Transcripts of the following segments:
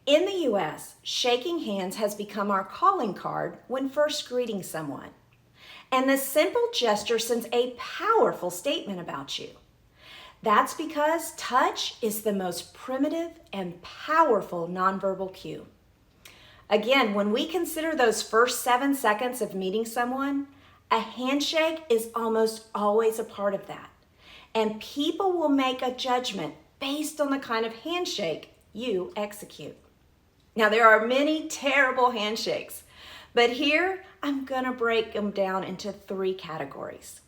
In the U.S., shaking hands has become our calling card when first greeting someone. And this simple gesture sends a powerful statement about you. That's because touch is the most primitive and powerful nonverbal cue. Again, when we consider those first 7 seconds of meeting someone, a handshake is almost always a part of that. And people will make a judgment based on the kind of handshake you execute. Now, there are many terrible handshakes, but here I'm going to break them down into 3 categories.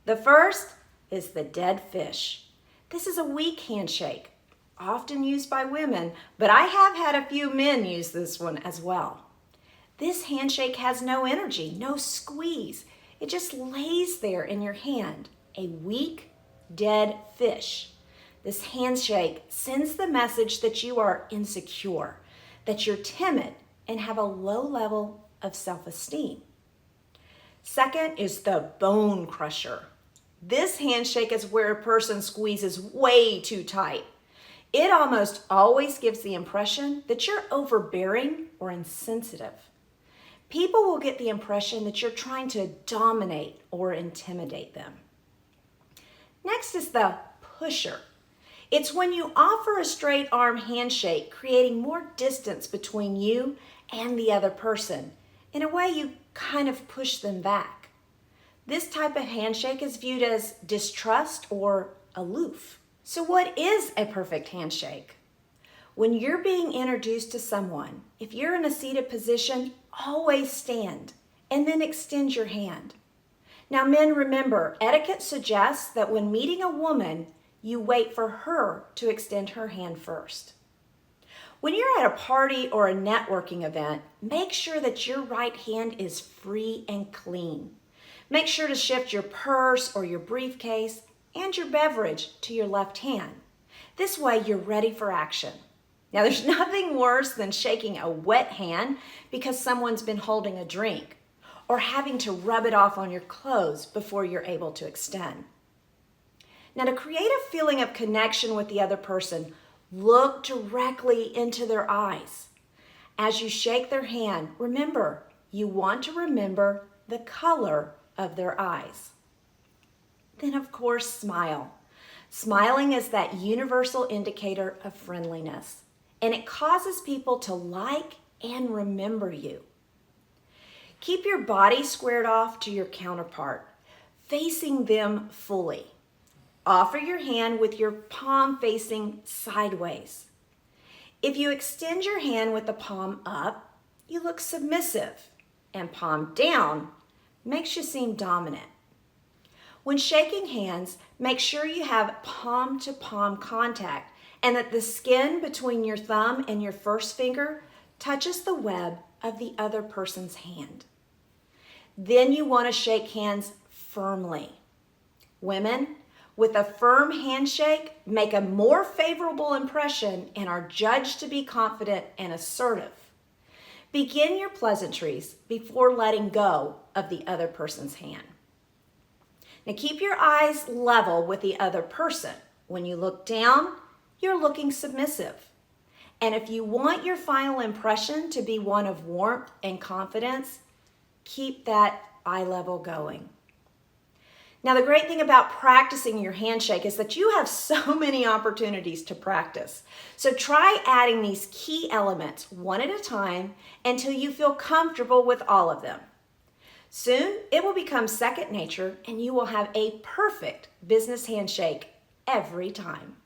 The first is the dead fish. This is a weak handshake, often used by women, but I have had a few men use this one as well. This handshake has no energy, no squeeze. It just lays there in your hand, a weak, dead fish. This handshake sends the message that you are insecure, that you're timid, and have a low level of self-esteem. Second is the bone crusher. This handshake is where a person squeezes way too tight. It almost always gives the impression that you're overbearing or insensitive. People will get the impression that you're trying to dominate or intimidate them. Next is the pusher. It's when you offer a straight arm handshake, creating more distance between you and the other person. In a way, you kind of push them back. This type of handshake is viewed as distrust or aloof. So what is a perfect handshake? When you're being introduced to someone, if you're in a seated position, always stand and then extend your hand. Now, men, remember, etiquette suggests that when meeting a woman, you wait for her to extend her hand first. When you're at a party or a networking event, make sure that your right hand is free and clean. Make sure to shift your purse or your briefcase and your beverage to your left hand. This way you're ready for action. Now, there's nothing worse than shaking a wet hand because someone's been holding a drink, or having to rub it off on your clothes before you're able to extend. Now, to create a feeling of connection with the other person, look directly into their eyes. As you shake their hand, remember, you want to remember the color of their eyes. Then, of course, smile. Smiling is that universal indicator of friendliness, and it causes people to like and remember you. Keep your body squared off to your counterpart, facing them fully. Offer your hand with your palm facing sideways. If you extend your hand with the palm up, you look submissive, and palm down makes you seem dominant. When shaking hands, make sure you have palm-to-palm contact and that the skin between your thumb and your first finger touches the web of the other person's hand. Then you want to shake hands firmly. Women, with a firm handshake, make a more favorable impression and are judged to be confident and assertive. Begin your pleasantries before letting go of the other person's hand. Now, keep your eyes level with the other person. When you look down, you're looking submissive. And if you want your final impression to be one of warmth and confidence, keep that eye level going. Now, the great thing about practicing your handshake is that you have so many opportunities to practice. So try adding these key elements one at a time until you feel comfortable with all of them. Soon, it will become second nature and you will have a perfect business handshake every time.